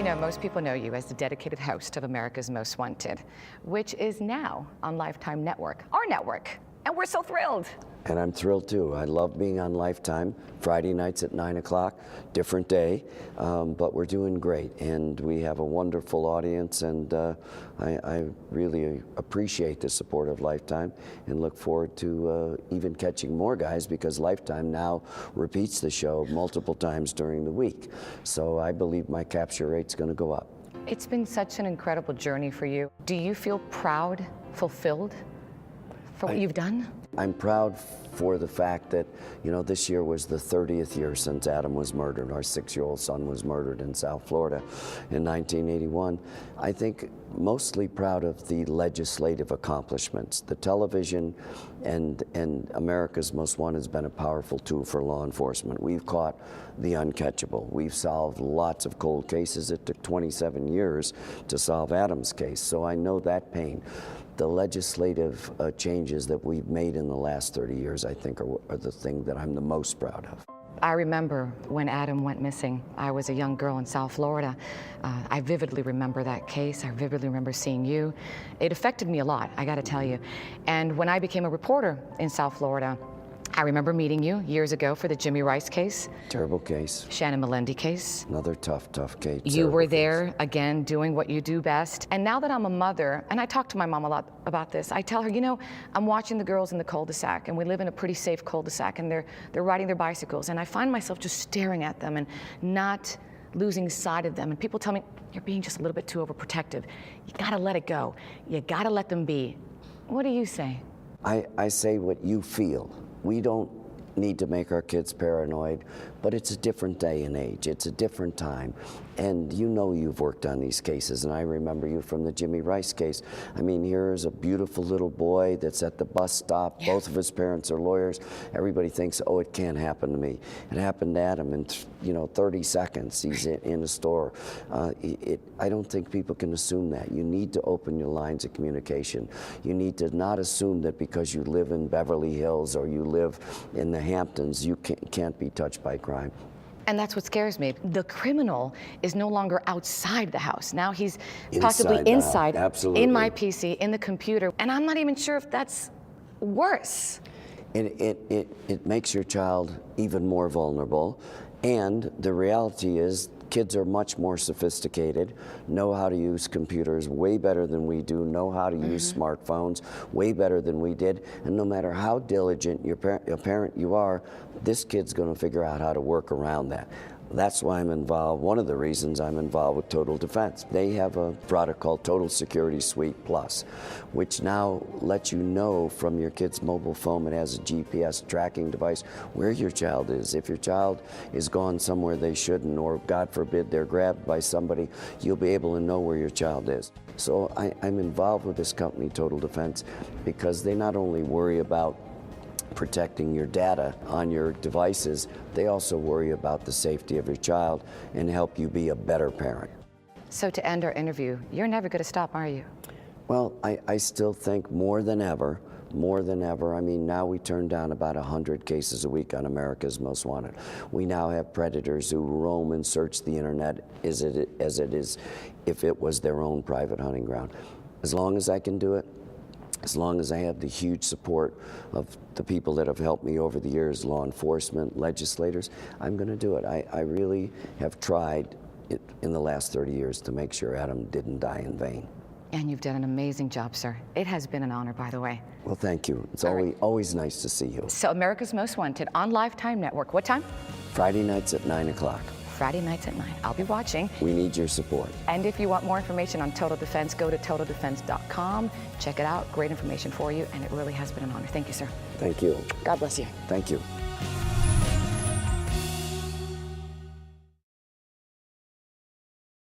know, most people know you as the dedicated host of America's Most Wanted, which is now on Lifetime Network, our network, and we're so thrilled. And I'm thrilled too. I love being on Lifetime, Friday nights at 9 o'clock, different day, but we're doing great. And we have a wonderful audience, and I really appreciate the support of Lifetime and look forward to even catching more guys, because Lifetime now repeats the show multiple times during the week. So I believe my capture rate's going to go up. It's been such an incredible journey for you. Do you feel proud, fulfilled for what you've done? I'm proud for the fact that, you know, this year was the 30th year since Adam was murdered. Our 6-year-old son was murdered in South Florida in 1981. I think mostly proud of the legislative accomplishments. The television and America's Most Wanted has been a powerful tool for law enforcement. We've caught the uncatchable. We've solved lots of cold cases. It took 27 years to solve Adam's case, so I know that pain. The legislative changes that we've made in the last 30 years, I think, are the thing that I'm the most proud of. I remember when Adam went missing. I was a young girl in South Florida. I vividly remember that case. I vividly remember seeing you. It affected me a lot, I gotta tell you. And when I became a reporter in South Florida, I remember meeting you years ago for the Jimmy Rice case. Terrible case. Shannon Melendi case. Another tough case. You were there, again, doing what you do best. And now that I'm a mother, and I talk to my mom a lot about this, I tell her, you know, I'm watching the girls in the cul-de-sac, and we live in a pretty safe cul-de-sac, and they're riding their bicycles, and I find myself just staring at them and not losing sight of them. And people tell me, you're being just a little bit too overprotective. You gotta let it go. You gotta let them be. What do you say? I say what you feel. We don't need to make our kids paranoid, but it's a different day and age. It's a different time. And you know you've worked on these cases, and I remember you from the Jimmy Rice case. I mean, here's a beautiful little boy that's at the bus stop. Yeah. Both of his parents are lawyers. Everybody thinks, oh, it can't happen to me. It happened to Adam in 30 seconds. He's in a store. I don't think people can assume that. You need to open your lines of communication. You need to not assume that because you live in Beverly Hills or you live in the Hamptons, you can't be touched by crime. And that's what scares me. The criminal is no longer outside the house. Now he's possibly inside, in my PC, in the computer. And I'm not even sure if that's worse. It makes your child even more vulnerable. And the reality is, kids are much more sophisticated, know how to use computers way better than we do, know how to use smartphones way better than we did. And no matter how diligent your parent you are, this kid's going to figure out how to work around that. That's why I'm involved. One of the reasons I'm involved with Total Defense. They have a product called Total Security Suite Plus, which now lets you know from your kid's mobile phone. It has a GPS tracking device where your child is. If your child is gone somewhere they shouldn't, or God forbid they're grabbed by somebody, you'll be able to know where your child is. So I'm involved with this company, Total Defense, because they not only worry about protecting your data on your devices, they also worry about the safety of your child and help you be a better parent. So to end our interview, you're never going to stop, are you? Well, I still think more than ever, I mean, now we turn down about 100 cases a week on America's Most Wanted. We now have predators who roam and search the internet as it is if it was their own private hunting ground. As long as I can do it, as long as I have the huge support of the people that have helped me over the years, law enforcement, legislators, I'm going to do it. I really have tried in the last 30 years to make sure Adam didn't die in vain. And you've done an amazing job, sir. It has been an honor, by the way. Well, thank you. It's always nice to see you. So America's Most Wanted on Lifetime Network. What time? Friday nights at 9 o'clock. Friday nights at 9. I'll be watching. We need your support. And if you want more information on Total Defense, go to totaldefense.com. Check it out. Great information for you, and it really has been an honor. Thank you, sir. Thank you. God bless you. Thank you.